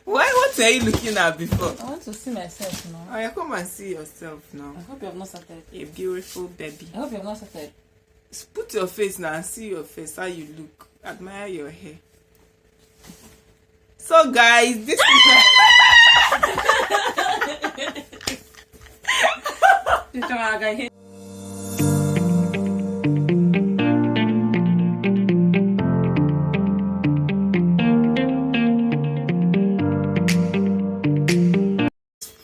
Why? What were you looking at before? I want to see myself now. Oh, yeah, come and see yourself now. I hope you have not started. A beautiful baby. I hope you have not started. Put your face now and see your face, how you look. Admire your hair. So guys, this is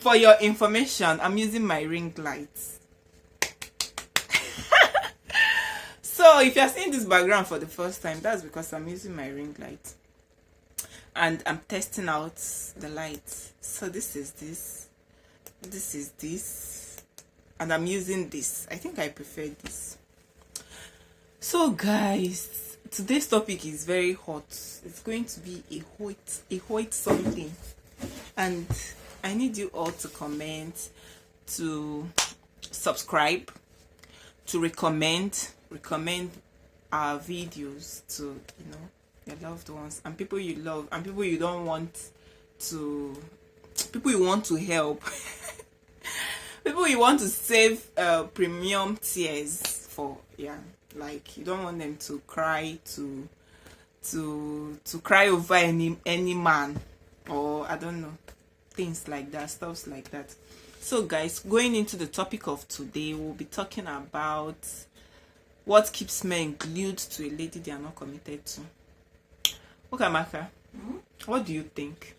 for your information, I'm using my ring lights. So if you're seeing this background for the first time, that's because I'm using my ring light and I'm testing out the light. So this is this is this, and I'm using this. I think I prefer this. So guys, today's topic is very hot. It's going to be a hot something, and I need you all to comment, to subscribe, to recommend our videos to your loved ones and people you love and people you don't want to, people you want to help, people you want to save premium tears for. Yeah, like you don't want them to cry to cry over any man, or I don't know, things like that, stuffs like that. So guys, going into the topic of today, we'll be talking about what keeps men glued to a lady they are not committed to. Okay, Maka, what do you think?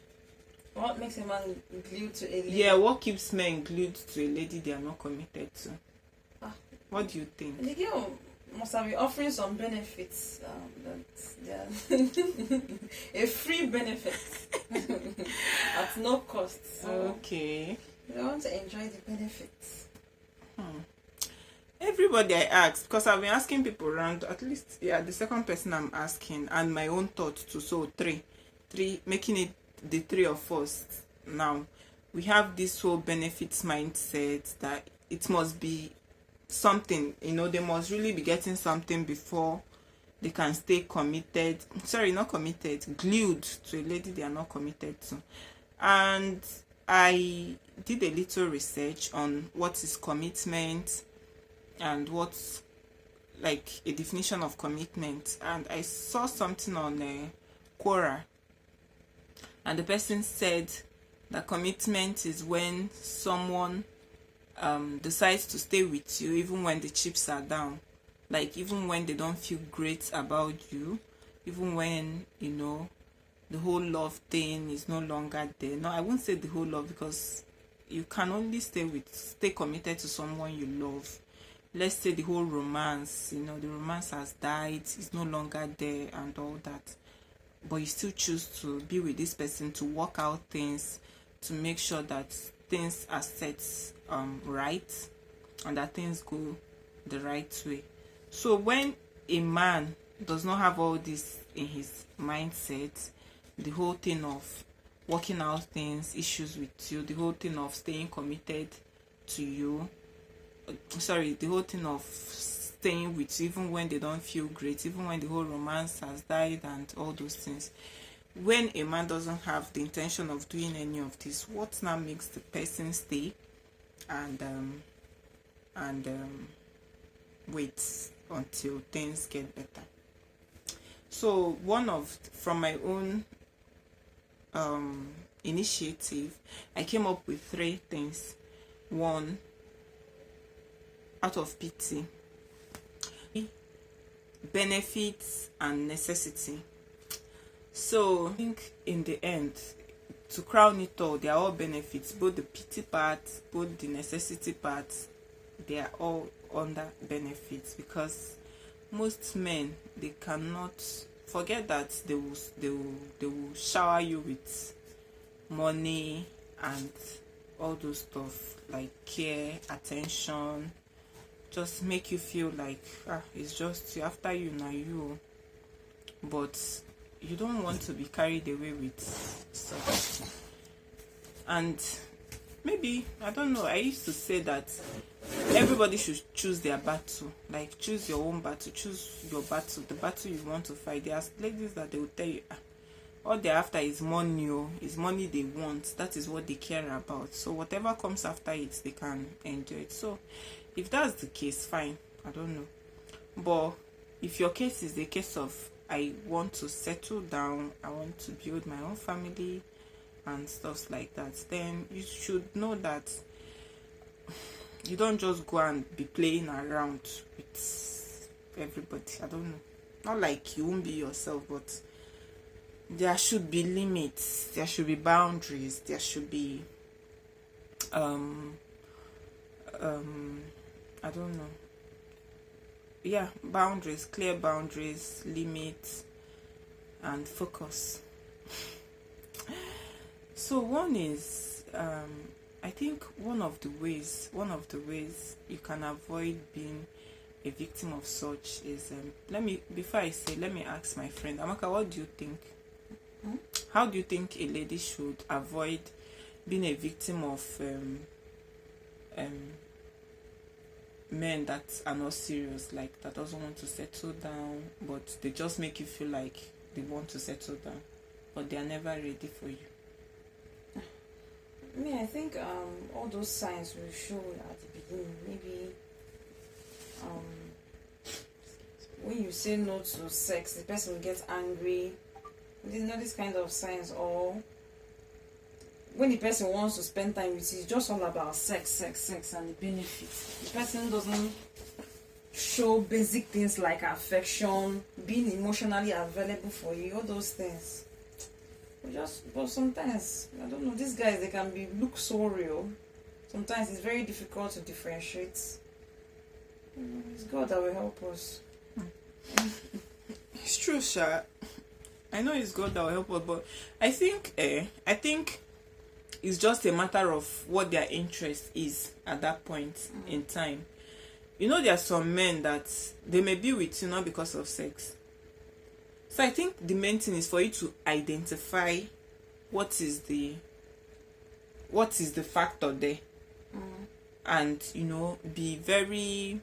What makes a man glued to a lady? Yeah, what keeps men glued to a lady they are not committed to? What do you think? The girl must have been offering some benefits. A free benefit at no cost. So Okay. they want to enjoy the benefits. Everybody I asked, because I've been asking people around, at least, yeah, the second person I'm asking, and my own thoughts too. So three, making it the three of us now. We have this whole benefits mindset that it must be something, they must really be getting something before they can stay committed. Sorry, not committed, glued to a lady they are not committed to. And I did a little research on what is commitment and what's like a definition of commitment, and I saw something on Quora, and the person said that commitment is when someone decides to stay with you even when the chips are down, like even when they don't feel great about you, even when the whole love thing is no longer there. No, I won't say the whole love, because you can only stay committed to someone you love. Let's say the whole romance, the romance has died, it's no longer there and all that, but you still choose to be with this person, to work out things, to make sure that things are set right and that things go the right way. So when a man does not have all this in his mindset, the whole thing of working out things, issues with you, the whole thing of staying committed to you, the whole thing of staying with you even when they don't feel great, even when the whole romance has died and all those things. When a man doesn't have the intention of doing any of this, what now makes the person stay and wait until things get better? So from my own initiative, I came up with 3 things. 1, out of pity, benefits and necessity. So I think in the end, to crown it all, they are all benefits, both the pity part, both the necessity part, they are all under benefits, because most men, they cannot forget that they will shower you with money and all those stuff, like care, attention, just make you feel like it's just after you now you, but you don't want to be carried away with such. And maybe, I don't know, I used to say that everybody should choose their battle, like choose your own battle, choose your battle, the battle you want to fight. There are ladies that they will tell you, all they're after is money, is money they want. That is what they care about. So whatever comes after it, they can enjoy it. So if that's the case, fine. I don't know. But if your case is the case of I want to settle down, I want to build my own family and stuff like that, then you should know that you don't just go and be playing around with everybody. I don't know. Not like you won't be yourself, but there should be limits. There should be boundaries. There should be I don't know. Yeah, boundaries, clear boundaries, limits, and focus. So one is I think one of the ways you can avoid being a victim of such is let me ask my friend Amaka, what do you think? How do you think a lady should avoid being a victim of men that are not serious, like that doesn't want to settle down, but they just make you feel like they want to settle down, but they are never ready for you? I think all those signs will show at the beginning. Maybe when you say no to sex, the person will get angry. These kind of signs. Or when the person wants to spend time with you, it's just all about sex, and the benefits. The person doesn't show basic things like affection, being emotionally available for you, all those things. But sometimes, I don't know, these guys, they can look so real. Sometimes it's very difficult to differentiate. It's God that will help us. It's true, Sha. I know it's God that will help us, but I think it's just a matter of what their interest is at that point in time. You know, there are some men that they may be with you not because of sex. So I think the main thing is for you to identify what is the factor there, and be very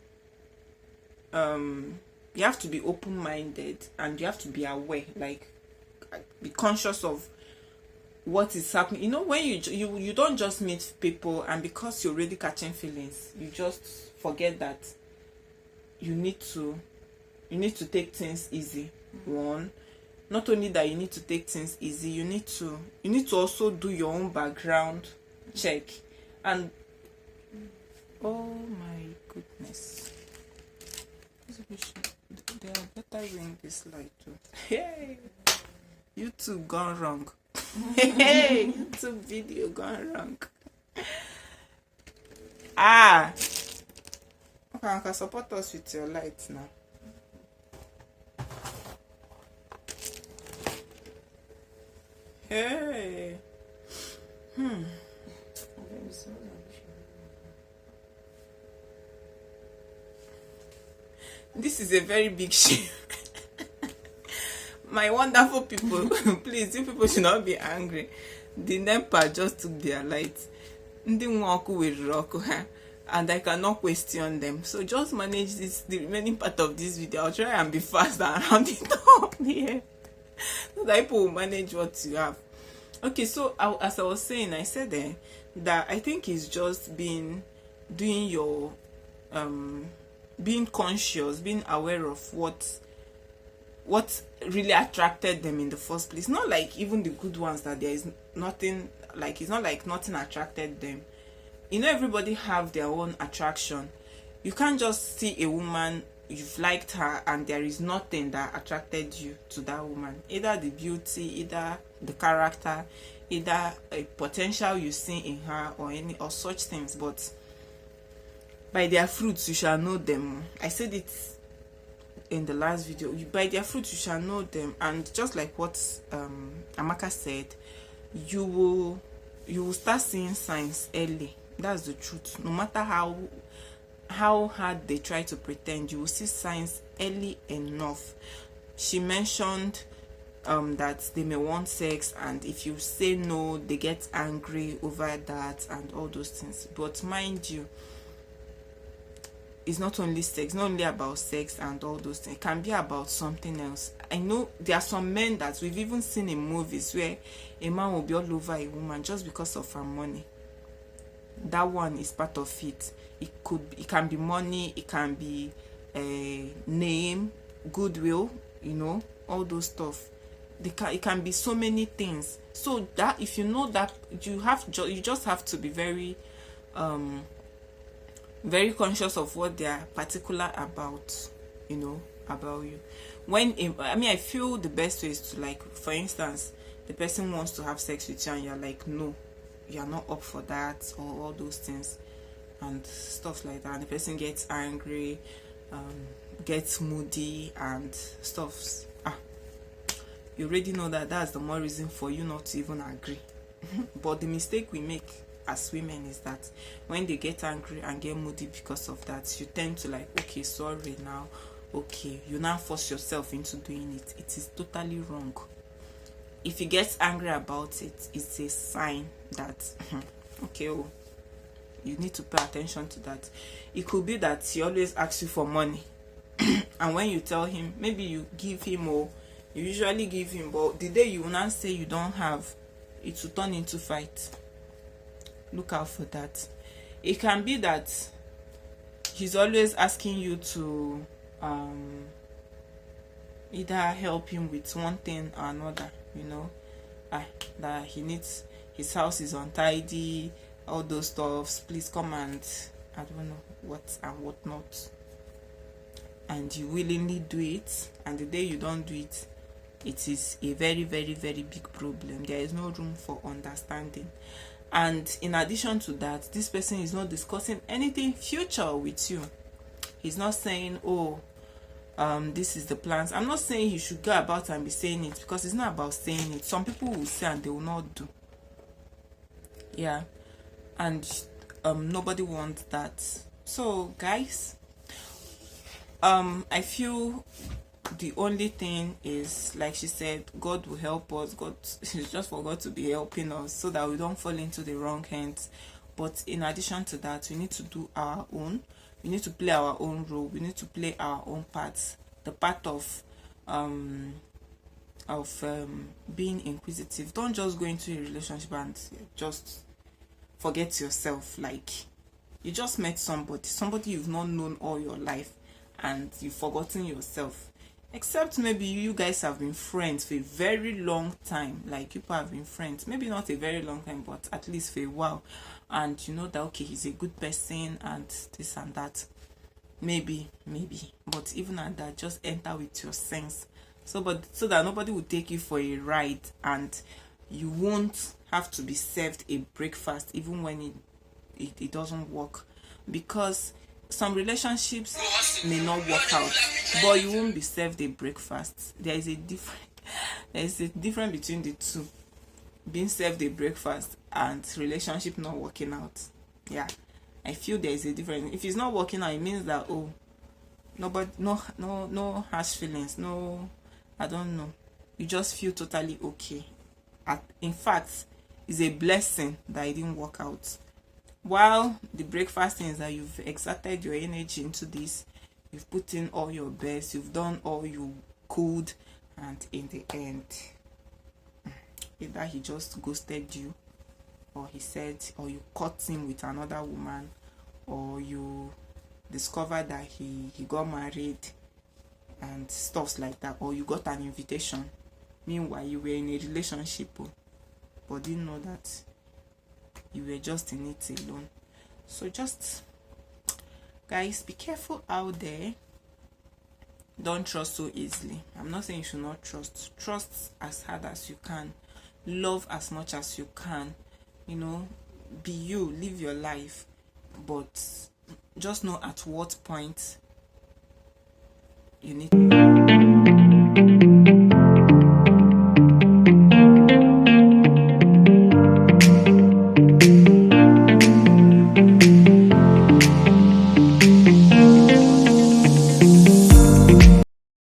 you have to be open-minded, and you have to be aware, like be conscious of what is happening. When you don't just meet people and because you're already catching feelings, you just forget that you need to take things easy. One, not only that you need to take things easy, you need to also do your own background check. And oh my goodness, they are better doing this light too. Hey, YouTube gone wrong. Hey, YouTube video gone wrong. Okay, you can support us with your lights now. Hey. This is a very big shame. My wonderful people, please, you people should not be angry. The NEPA just took their lights. And I cannot question them. So just manage the remaining part of this video. I'll try and be fast and round it up here, so that people will manage what you have. Okay, so as I was saying, I said that I think it's just doing your being conscious, being aware of what really attracted them in the first place. Not like even the good ones that there is nothing, like it's not like nothing attracted them. Everybody have their own attraction. You can't just see a woman, you've liked her, and there is nothing that attracted you to that woman. Either the beauty, either the character, either a potential you see in her, or such things. But by their fruits you shall know them. I said it in the last video. By their fruits you shall know them. And just like what Amaka said, you will start seeing signs early. That's the truth. No matter how hard they try to pretend, you will see signs early enough. She mentioned that they may want sex, and if you say no, they get angry over that and all those things. But mind you, it's not only sex, not only about sex and all those things. It can be about something else. I know there are some men that we've even seen in movies where a man will be all over a woman just because of her money. That one is part of it. It can be money, it can be name, goodwill, all those stuff. It can be so many things. So that if you know that, you just have to be very very conscious of what they are particular about, about you. I feel the best way is to, like, for instance, the person wants to have sex with you and you're like, no, you're not up for that, or all those things and stuff like that, and the person gets angry, gets moody and stuff. You already know that that's the more reason for you not to even agree. But the mistake we make as women is that when they get angry and get moody because of that, you tend to, like, okay, sorry now, okay, you now force yourself into doing it. It is totally wrong. If he gets angry about it, it's a sign that okay, you need to pay attention to that. It could be that he always asks you for money and when you tell him, maybe you give him, or you usually give him, but the day you will not say you don't have, it will turn into fight. Look out for that. It can be that he's always asking you to either help him with one thing or another, that he needs, his house is untidy, all those stuffs, please come and I don't know what and what not, and you willingly do it, and the day you don't do it, it is a very, very, very big problem. There is no room for understanding. And in addition to that, this person is not discussing anything future with you. He's not saying, oh, this is the plans. I'm not saying he should go about and be saying it, because it's not about saying it. Some people will say and they will not do. Yeah. And nobody wants that. So guys, I feel the only thing is, like she said, God will help us. God, it's just for God to be helping us so that we don't fall into the wrong hands. But in addition to that, we need to do our own. We need to play our own role. We need to play our own parts. The part of being inquisitive. Don't just go into a relationship and just forget yourself. Like, you just met somebody you've not known all your life, and you've forgotten yourself. Except maybe you guys have been friends for a very long time. Like, people have been friends, maybe not a very long time, but at least for a while, and you know that, okay, he's a good person and this and that. Maybe, but even at that, just enter with your sense, so that nobody will take you for a ride, and you won't have to be served a breakfast even when it doesn't work. Because some relationships may not work out, but you won't be served a breakfast. There is a difference between the two: being served a breakfast and relationship not working out. Yeah, I feel there is a difference. If it's not working out, it means that, oh, nobody, no harsh feelings, no, I don't know, you just feel totally okay. In fact, it's a blessing that it didn't work out. While the breakfast thing is that you've exerted your energy into this, you've put in all your best, you've done all you could, and in the end, either he just ghosted you, or you caught him with another woman, or you discovered that he got married and stuff like that, or you got an invitation. Meanwhile, you were in a relationship, but didn't know that you were just in it alone. So just, guys, be careful out there. Don't trust so easily. I'm not saying you should not trust. Trust as hard as you can. Love as much as you can. Be you, live your life, but just know at what point you need